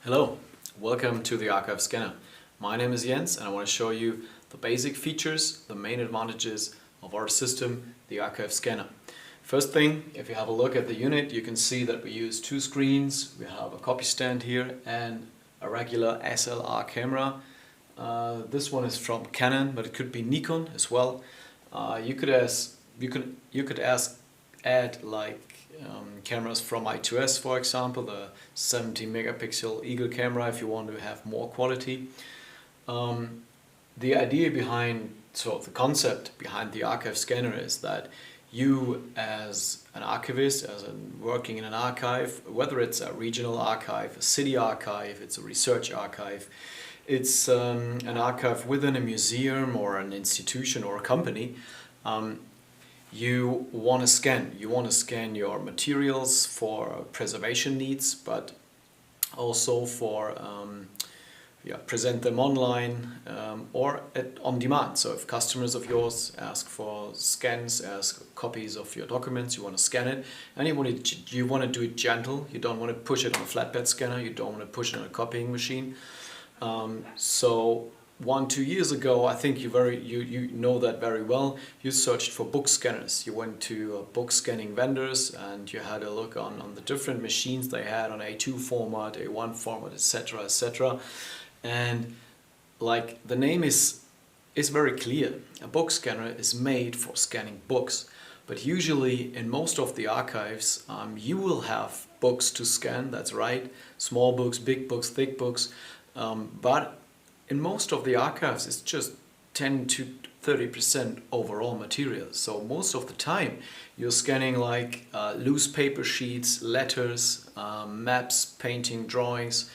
Hello, welcome to the Archivscanner. My name is Jens and I want to show you the basic features, the main advantages of our system, the Archivscanner. First thing, if you have a look at the unit, you can see that we use two screens. We have a copy stand here and a regular SLR camera. This one is from Canon, but it could be Nikon as well. You could add like cameras from I2S, for example, the 17 megapixel Eagle camera if you want to have more quality. The idea behind, the concept behind the Archivscanner is that you as an archivist, working in an archive, whether it's a regional archive, a city archive, it's a research archive, it's an archive within a museum or an institution or a company, you want to scan. You want to scan your materials for preservation needs, but also for present them online or on demand. So if customers of yours ask for scans, ask copies of your documents, you want to scan it, and you want to do it gentle. You don't want to push it on a flatbed scanner. You don't want to push it on a copying machine. So 1-2 years ago, I think you know that very well, you searched for book scanners. You went to book scanning vendors and you had a look on the different machines they had on A2 format, A1 format, etc., etc. And like the name is very clear. A book scanner is made for scanning books. But usually in most of the archives, you will have books to scan, that's right. Small books, big books, thick books. But in most of the archives, it's just 10 to 30% overall material. So most of the time, you're scanning like loose paper sheets, letters, maps, painting, drawings.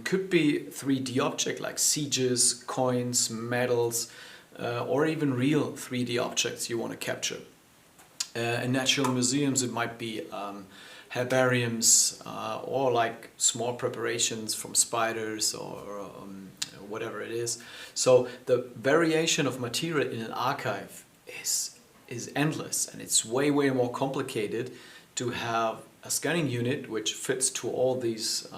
Could be 3D object like sieges, coins, medals, or even real 3D objects you want to capture. In natural museums, it might be herbariums or like small preparations from spiders or whatever it is. So the variation of material in an archive is endless, and it's way more complicated to have a scanning unit which fits to all these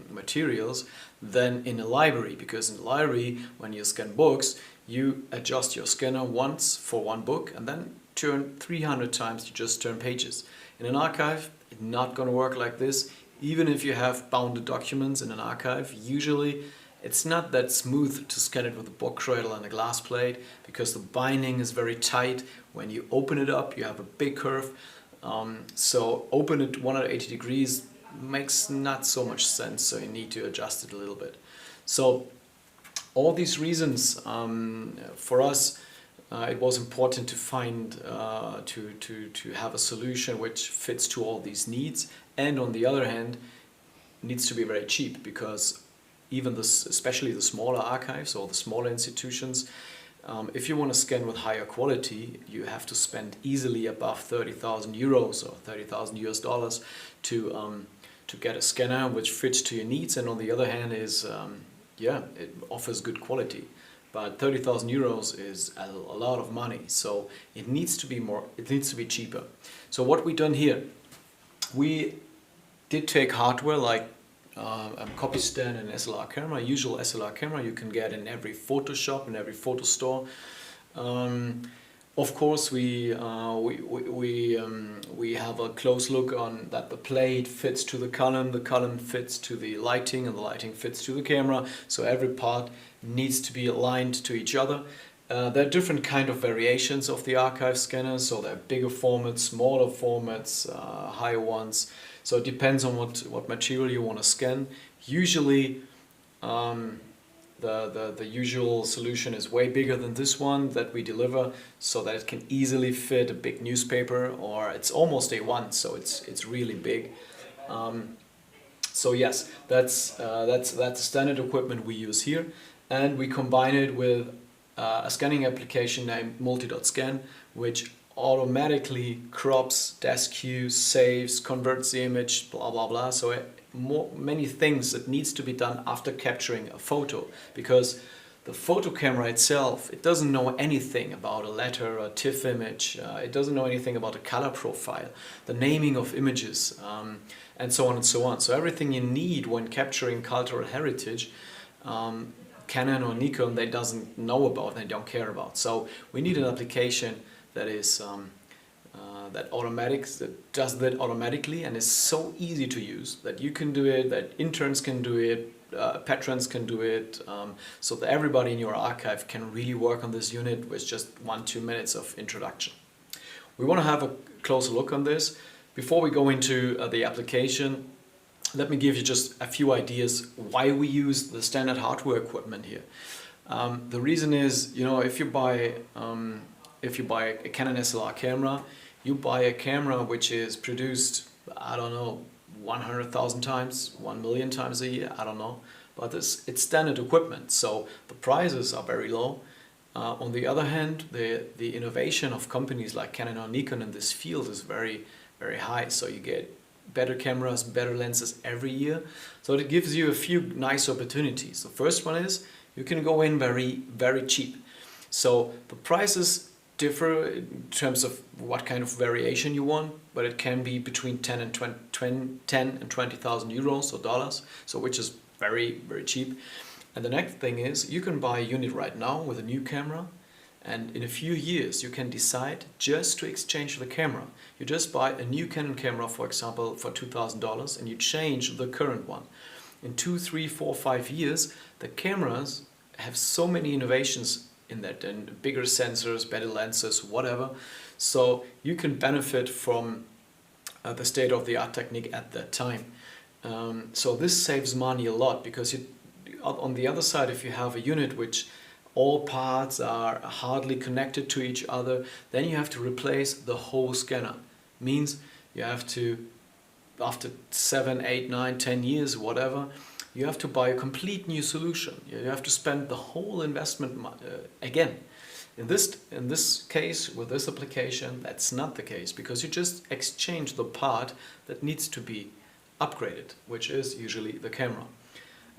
materials than in a library, because in a library, when you scan books, you adjust your scanner once for one book and then turn 300 times to just turn pages. In an archive, it's not going to work like this. Even if you have bounded documents in an archive, usually it's not that smooth to scan it with a book cradle and a glass plate, because the binding is very tight. When you open it up, you have a big curve. So open it 180 degrees makes not so much sense, so you need to adjust it a little bit. So all these reasons, for us, it was important to find, to have a solution which fits to all these needs, and on the other hand, needs to be very cheap, because even especially the smaller archives or the smaller institutions, if you want to scan with higher quality, you have to spend easily above 30,000 euros or 30,000 US dollars to get a scanner which fits to your needs, and on the other hand is it offers good quality. But 30,000 euros is a lot of money, so it needs to be cheaper. So what we done here, we did take hardware like a copy stand and SLR camera. Usual SLR camera you can get in every photo shop, in every photo store. Of course, we have a close look on that the plate fits to the column fits to the lighting, and the lighting fits to the camera. So every part needs to be aligned to each other. There are different kind of variations of the Archivscanner. So there are bigger formats, smaller formats, higher ones. So it depends on what material you want to scan. Usually, the usual solution is way bigger than this one that we deliver, so that it can easily fit a big newspaper, or it's almost A1, so it's really big. So yes, that's the standard equipment we use here, and we combine it with a scanning application named multi.scan, which automatically crops, desk queues, saves, converts the image, blah blah blah. So many things that needs to be done after capturing a photo, because the photo camera itself, it doesn't know anything about a letter or a TIFF image, it doesn't know anything about a color profile, the naming of images, and so on and so on. So everything you need when capturing cultural heritage, Canon or Nikon, they doesn't know about, they don't care about. So we need an application that is that does that automatically and is so easy to use that you can do it, that interns can do it, patrons can do it, so that everybody in your archive can really work on this unit with just 1-2 minutes of introduction. We want to have a closer look on this. Before we go into the application, let me give you just a few ideas why we use the standard hardware equipment here. The reason is, you know, if you buy a Canon SLR camera, you buy a camera which is produced, I don't know, 100,000 times, 1 million times a year, I don't know, but it's standard equipment, so the prices are very low. On the other hand, the innovation of companies like Canon or Nikon in this field is very, very high, so you get better cameras, better lenses every year, so it gives you a few nice opportunities. The first one is you can go in very, very cheap. So the prices differ in terms of what kind of variation you want, but it can be between 10 and 20,000 euros or dollars, so which is very, very cheap. And the next thing is you can buy a unit right now with a new camera, and in a few years you can decide just to exchange the camera. You just buy a new Canon camera, for example, for $2,000, and you change the current one. In 2, 3, 4, 5 years, the cameras have so many innovations in that, and bigger sensors, better lenses, whatever. So you can benefit from the state-of-the-art technique at that time. So this saves money a lot, because on the other side, if you have a unit which all parts are hardly connected to each other, then you have to replace the whole scanner. Means you have to, after 7, 8, 9, 10 years, whatever, you have to buy a complete new solution. You have to spend the whole investment again. In this case, with this application, that's not the case, because you just exchange the part that needs to be upgraded, which is usually the camera.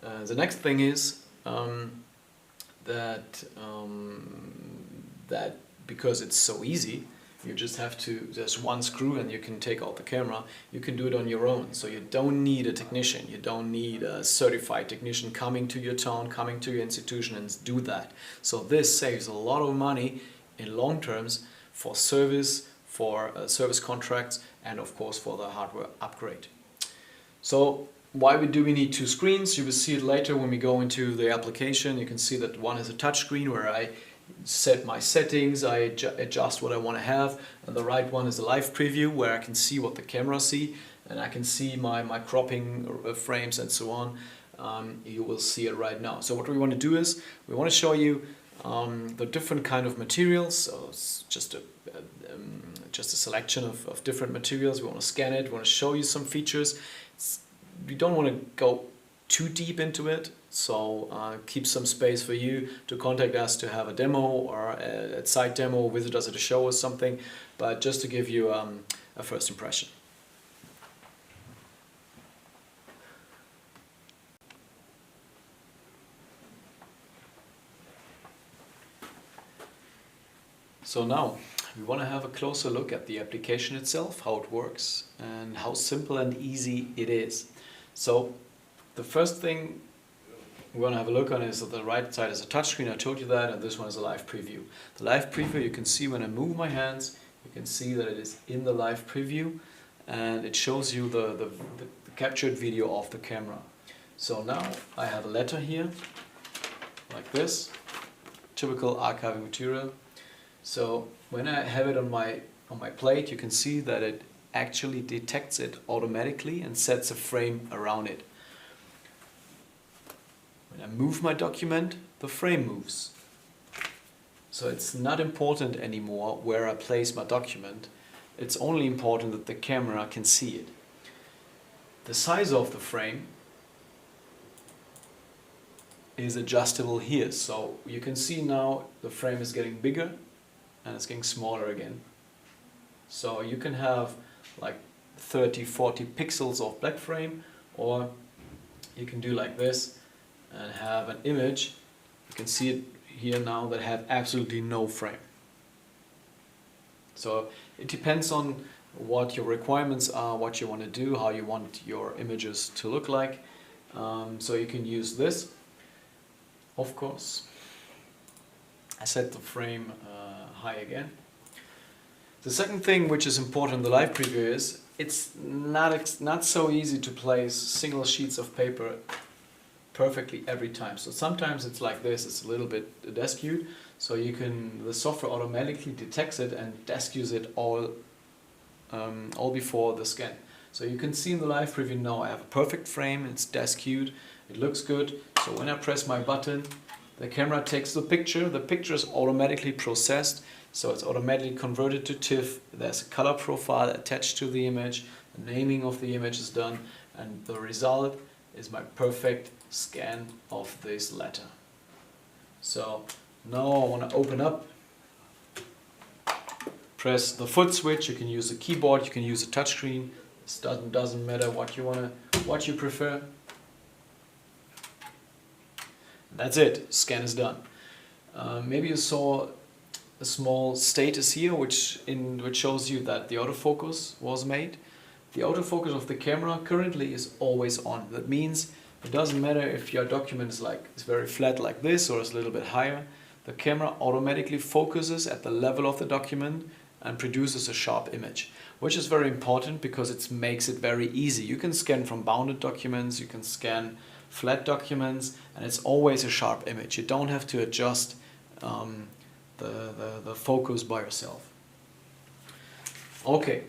The next thing is that because it's so easy, you just have to, there's one screw and you can take out the camera. You can do it on your own, so you don't need a technician. You don't need a certified technician coming to your town, coming to your institution and do that. So this saves a lot of money in long terms for service, for service contracts, and of course for the hardware upgrade. So why do we need two screens? You will see it later when we go into the application. You can see that one is a touch screen where I set my settings, I adjust what I want to have, and the right one is a live preview where I can see what the camera see, and I can see my cropping frames and so on. You will see it right now. So what we want to do is we want to show you the different kind of materials. So it's just a selection of different materials. We want to scan it, we want to show you some features. We don't want to go too deep into it, so keep some space for you to contact us to have a demo or a site demo, visit us at a show or something, but just to give you a first impression. So now we want to have a closer look at the application itself, how it works and how simple and easy it is. So the first thing we want to have a look on is that the right side is a touchscreen, I told you that, and this one is a live preview. The live preview, you can see when I move my hands, you can see that it is in the live preview, and it shows you the captured video of the camera. So now I have a letter here, like this, typical archiving material. So when I have it on my plate, you can see that it actually detects it automatically and sets a frame around it. When I move my document, the frame moves. So it's not important anymore where I place my document. It's only important that the camera can see it. The size of the frame is adjustable here. So you can see now the frame is getting bigger and it's getting smaller again. So you can have like 30, 40 pixels of black frame, or you can do like this and have an image You can see it here now that have absolutely no frame. So it depends on what your requirements are, what you want to do, how you want your images to look like. So you can use this, of course. I set the frame high again. The second thing which is important in the live preview is it's not so easy to place single sheets of paper perfectly every time. So sometimes it's like this, it's a little bit deskewed, so the software automatically detects it and deskews it all before the scan. So you can see in the live preview now I have a perfect frame, it's deskewed, it looks good. So when I press my button, the camera takes the picture is automatically processed, so it's automatically converted to TIFF, there's a color profile attached to the image, the naming of the image is done, and the result is my perfect scan of this letter. So now I want to open up, press the foot switch, you can use a keyboard, you can use a touchscreen, it doesn't matter what you prefer. That's it, scan is done. Maybe you saw a small status here which shows you that the autofocus was made. The autofocus of the camera currently is always on. That means it doesn't matter if your document is very flat like this or it's a little bit higher. The camera automatically focuses at the level of the document and produces a sharp image, which is very important because it makes it very easy. You can scan from bounded documents, you can scan flat documents, and it's always a sharp image. You don't have to adjust the focus by yourself. Okay.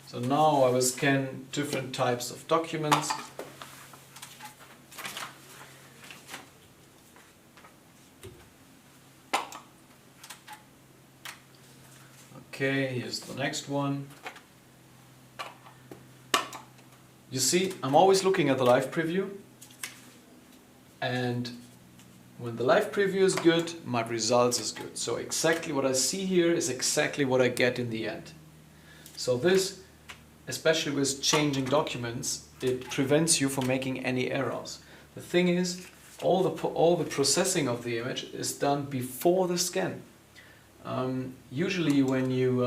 So now I will scan different types of documents. Okay, here's the next one. You see, I'm always looking at the live preview, and when the live preview is good, my results is good. So exactly what I see here is exactly what I get in the end. So this, especially with changing documents, it prevents you from making any errors. The thing is, all the processing of the image is done before the scan. Usually when you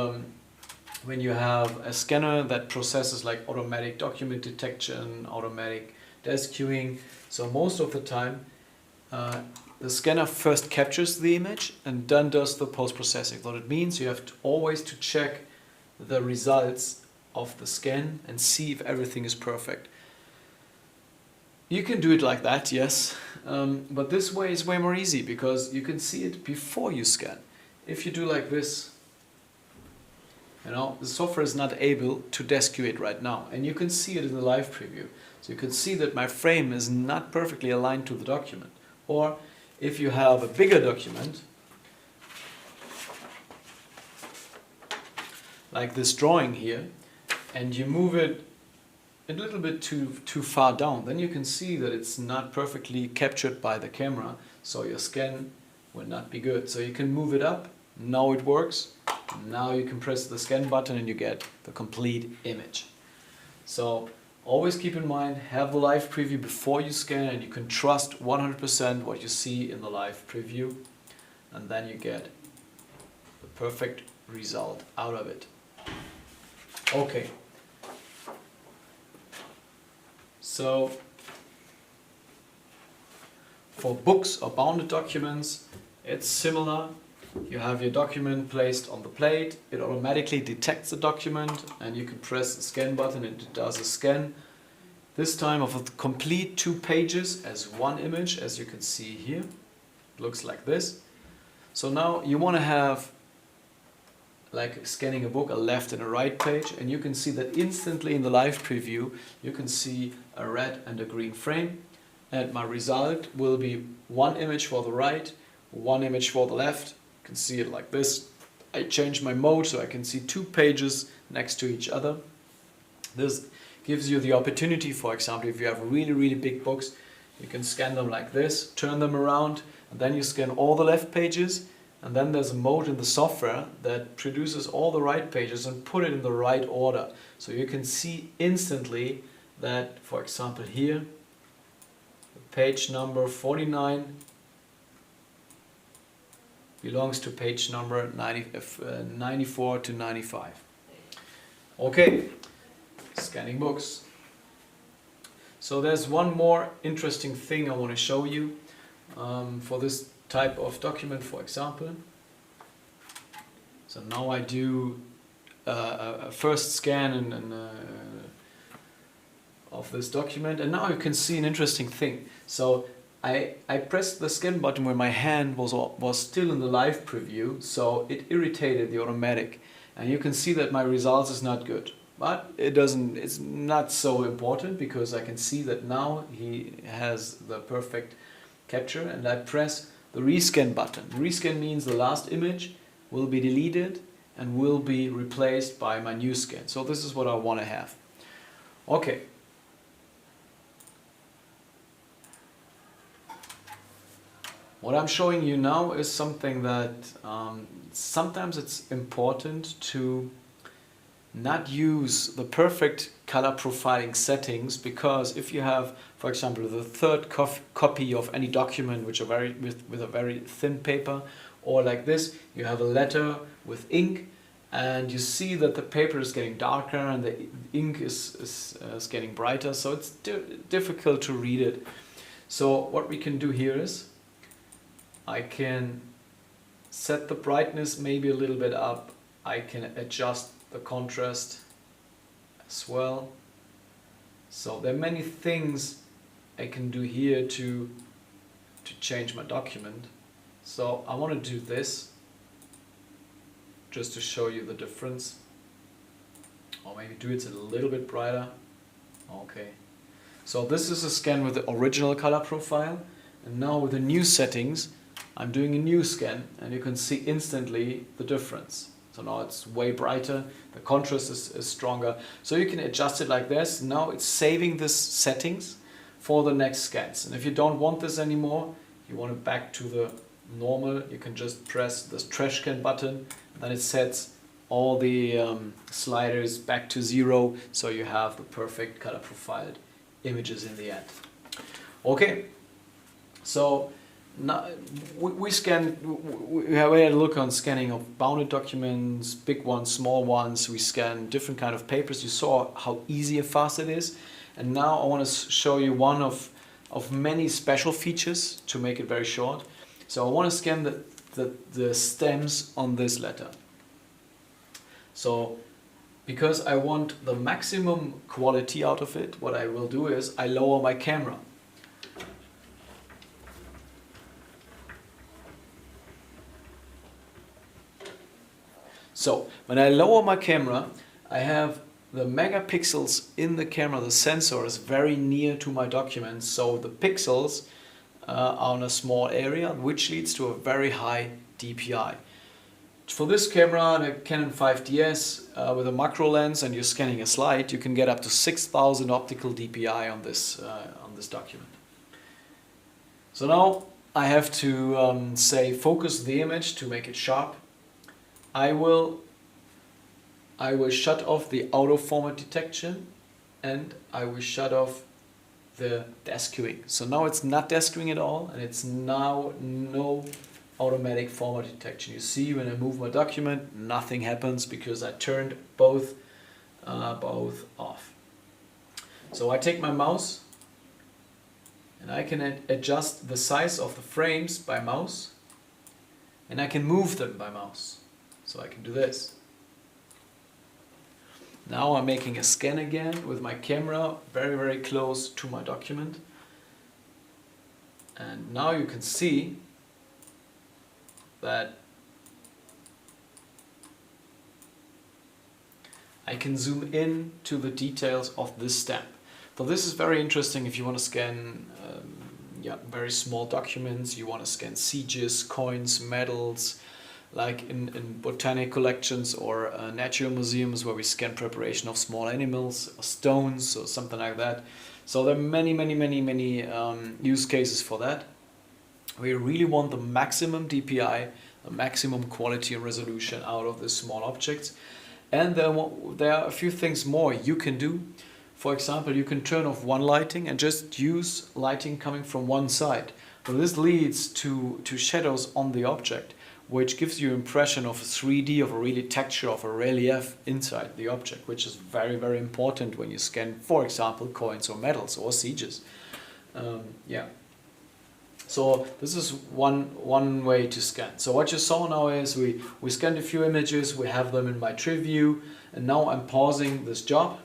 have a scanner that processes like automatic document detection, automatic desk queuing, so most of the time the scanner first captures the image and then does the post-processing. So it means you have always to check the results of the scan and see if everything is perfect. You can do it like that, yes, but this way is way more easy because you can see it before you scan. If you do like this, the software is not able to desk it right now, and you can see it in the live preview. So you can see that my frame is not perfectly aligned to the document. Or if you have a bigger document, like this drawing here, and you move it a little bit too far down, then you can see that it's not perfectly captured by the camera, so your scan will not be good. So you can move it up, now it works, now you can press the scan button and you get the complete image. So always keep in mind, have the live preview before you scan, and you can trust 100% what you see in the live preview, and then you get the perfect result out of it. Okay. So for books or bounded documents, it's similar. You have your document placed on the plate, it automatically detects the document, and you can press the scan button and it does a scan. This time of a complete 2 pages as one image, as you can see here. It looks like this. So now you want to have, like scanning a book, a left and a right page, and you can see that instantly in the live preview you can see a red and a green frame, and my result will be one image for the right, one image for the left. You can see it like this. I change my mode so I can see 2 pages next to each other. This gives you the opportunity, for example, if you have really big books, you can scan them like this, turn them around, and then you scan all the left pages, and then there's a mode in the software that produces all the right pages and put it in the right order. So you can see instantly that, for example, here Page number 49 belongs to page number 94 to 95. Okay, scanning books. So there's one more interesting thing I want to show you for this type of document, for example. So now I do a first scan of this document, and now you can see an interesting thing. So I pressed the scan button when my hand was still in the live preview, so it irritated the automatic, and you can see that my results is not good. But it's not so important, because I can see that now he has the perfect capture, and I press the rescan button. Rescan means the last image will be deleted and will be replaced by my new scan. So this is what I want to have. Okay. What I'm showing you now is something that sometimes it's important to not use the perfect color profiling settings, because if you have, for example, the third copy of any document which are with a very thin paper, or like this, you have a letter with ink, and you see that the paper is getting darker and the ink is getting brighter, so it's difficult to read it. So what we can do here is I can set the brightness maybe a little bit up. I can adjust the contrast as well. So there are many things I can do here to change my document. So I want to do this just to show you the difference, or maybe do it a little bit brighter. Okay, so this is a scan with the original color profile, and now with the new settings I'm doing a new scan, and you can see instantly the difference. So now it's way brighter, the contrast is stronger. So you can adjust it like this. Now it's saving this settings for the next scans. And if you don't want this anymore, you want it back to the normal, you can just press this trash can button, and then it sets all the sliders back to 0, so you have the perfect color profiled images in the end. Okay, so now we had a look on scanning of bounded documents, big ones, small ones. We scan different kind of papers. You saw how easy and fast it is. And now I want to show you one of many special features to make it very short. So I want to scan the stems on this letter. So because I want the maximum quality out of it, what I will do is I lower my camera. So when I lower my camera, I have the megapixels in the camera, the sensor is very near to my document, so the pixels are on a small area, which leads to a very high DPI. For this camera, the Canon 5DS with a macro lens, and you're scanning a slide, you can get up to 6,000 optical DPI on this document. So now I have to say focus the image to make it sharp. I will shut off the auto format detection, and I will shut off the desk queuing. So now it's not desk queuing at all, and it's now no automatic format detection. You see when I move my document, nothing happens because I turned both off. So I take my mouse and I can adjust the size of the frames by mouse, and I can move them by mouse. So I can do this. Now I'm making a scan again with my camera very, very close to my document. And now you can see that I can zoom in to the details of this stamp. So this is very interesting if you want to scan very small documents, you want to scan sieges, coins, medals, like in botanic collections or natural museums where we scan preparation of small animals or stones or something like that. So there are many use cases for that. We really want the maximum DPI, the maximum quality and resolution out of the small objects. And there are a few things more you can do. For example, you can turn off one lighting and just use lighting coming from one side. But this leads to shadows on the object, which gives you impression of a 3D, of a really texture, of a relief inside the object, which is very, very important when you scan, for example, coins or medals or sieges. Yeah. So this is one way to scan. So what you saw now is we scanned a few images, we have them in my tree view, and now I'm pausing this job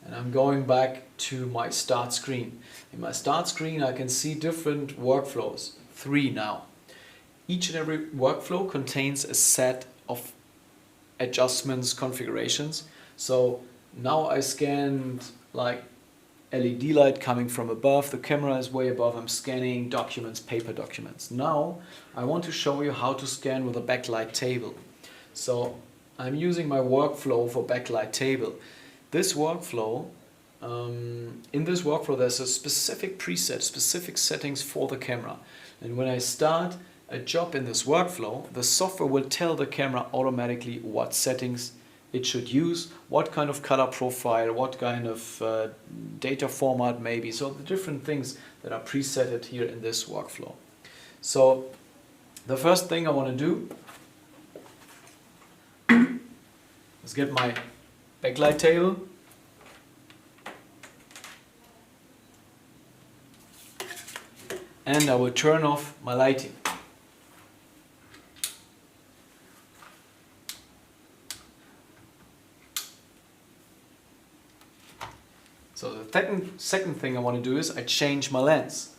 and I'm going back to my start screen. In my start screen I can see different workflows, 3 now. Each and every workflow contains a set of adjustments, configurations. So now I scanned like LED light coming from above, the camera is way above, I'm scanning documents, paper documents. Now I want to show you how to scan with a backlight table. So I'm using my workflow for backlight table. This workflow, in this workflow there's a specific preset, specific settings for the camera. And when I start a job in this workflow, the software will tell the camera automatically what settings it should use, what kind of color profile, what kind of data format maybe. So the different things that are presetted here in this workflow. So the first thing I want to do is get my backlight table. And I will turn off my lighting. So the second thing I want to do is I change my lens.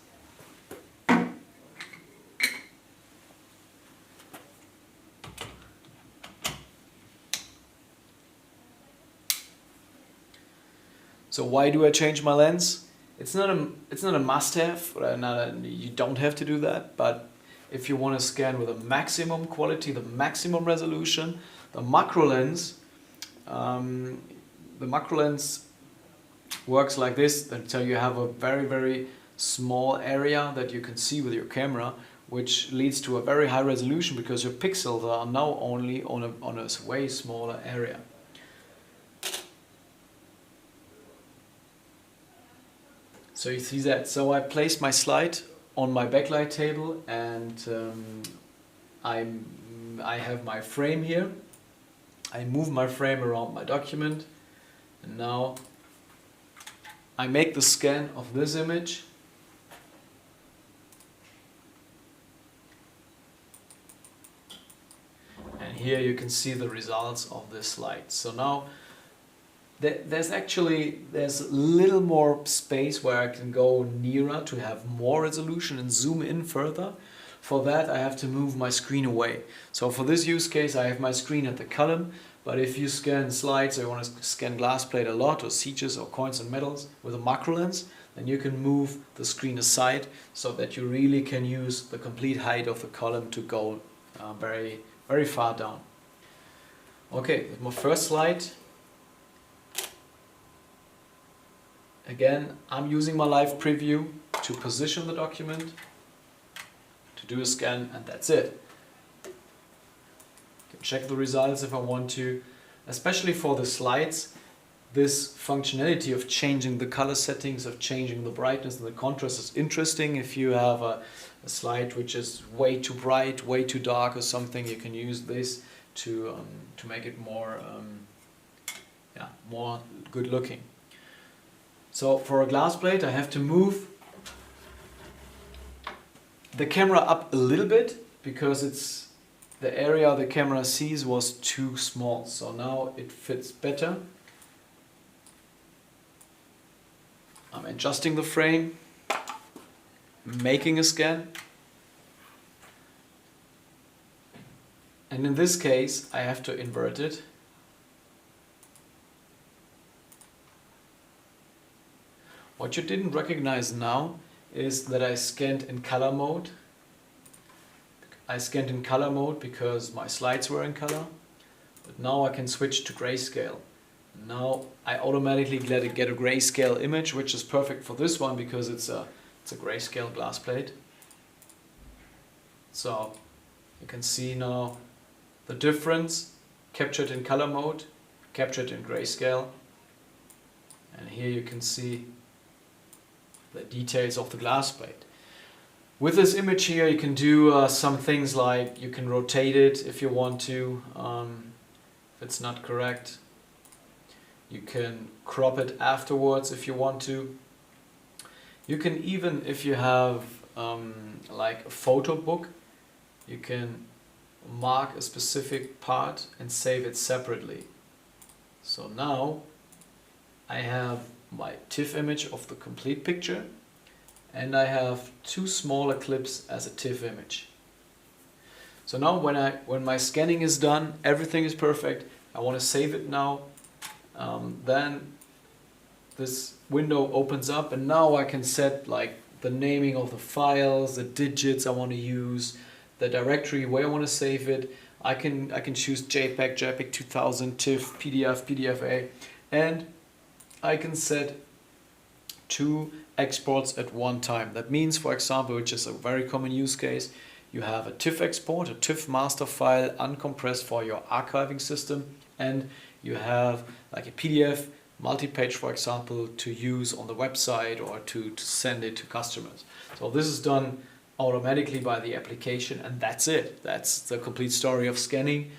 So why do I change my lens? It's not a must-have, you don't have to do that, but if you want to scan with a maximum quality, the maximum resolution, the macro lens works like this, so you have a very, very small area that you can see with your camera, which leads to a very high resolution because your pixels are now only on a way smaller area. So you see that. So I placed my slide on my backlight table and I have my frame here. I move my frame around my document and now I make the scan of this image. And here you can see the results of this slide. So now there's a little more space where I can go nearer to have more resolution and zoom in further. For that I have to move my screen away. So for this use case I have my screen at the column, but if you scan slides or you want to scan glass plate a lot or sieges or coins and medals with a macro lens, then you can move the screen aside so that you really can use the complete height of the column to go very, very far down. Okay, my first slide. Again, I'm using my live preview to position the document, to do a scan, and that's it. I can check the results if I want to. Especially for the slides, this functionality of changing the color settings, of changing the brightness and the contrast is interesting. If you have a slide which is way too bright, way too dark or something, you can use this to make it more, more good looking. So for a glass plate I have to move the camera up a little bit because the area the camera sees was too small. So now it fits better. I'm adjusting the frame, making a scan. And in this case I have to invert it. What you didn't recognize now is that I scanned in color mode. I scanned in color mode because my slides were in color, but now I can switch to grayscale. Now I automatically get a grayscale image, which is perfect for this one because it's a grayscale glass plate. So you can see now the difference, captured in color mode, captured in grayscale. And here you can see the details of the glass plate. With this image here you can do some things like you can rotate it if you want to, if it's not correct. You can crop it afterwards if you want to. You can even, if you have like a photo book, you can mark a specific part and save it separately. So now I have my TIFF image of the complete picture, and I have two smaller clips as a TIFF image. So now when my scanning is done, everything is perfect, I want to save it now, then this window opens up, and now I can set like the naming of the files, the digits I want to use, the directory where I want to save it. I can choose JPEG, JPEG 2000, TIFF, PDF, PDFA, and I can set 2 exports at one time. That means, for example, which is a very common use case, you have a TIFF export, a TIFF master file uncompressed for your archiving system, and you have like a PDF multi-page, for example, to use on the website or to send it to customers. So this is done automatically by the application, and that's it. That's the complete story of scanning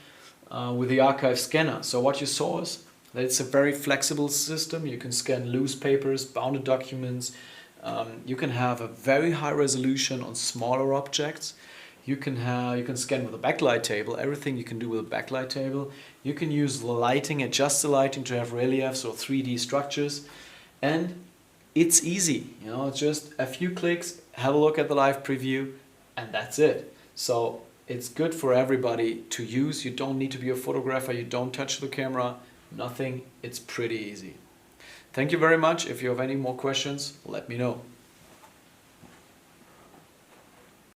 with the Archivscanner. So what you saw is that it's a very flexible system. You can scan loose papers, bounded documents. You can have a very high resolution on smaller objects. You can scan with a backlight table. Everything you can do with a backlight table. You can use the lighting, adjust the lighting to have reliefs or 3D structures, and it's easy. You know, just a few clicks, have a look at the live preview, and that's it. So it's good for everybody to use. You don't need to be a photographer. You don't touch the camera. Nothing. It's pretty easy. Thank you very much. If you have any more questions, let me know.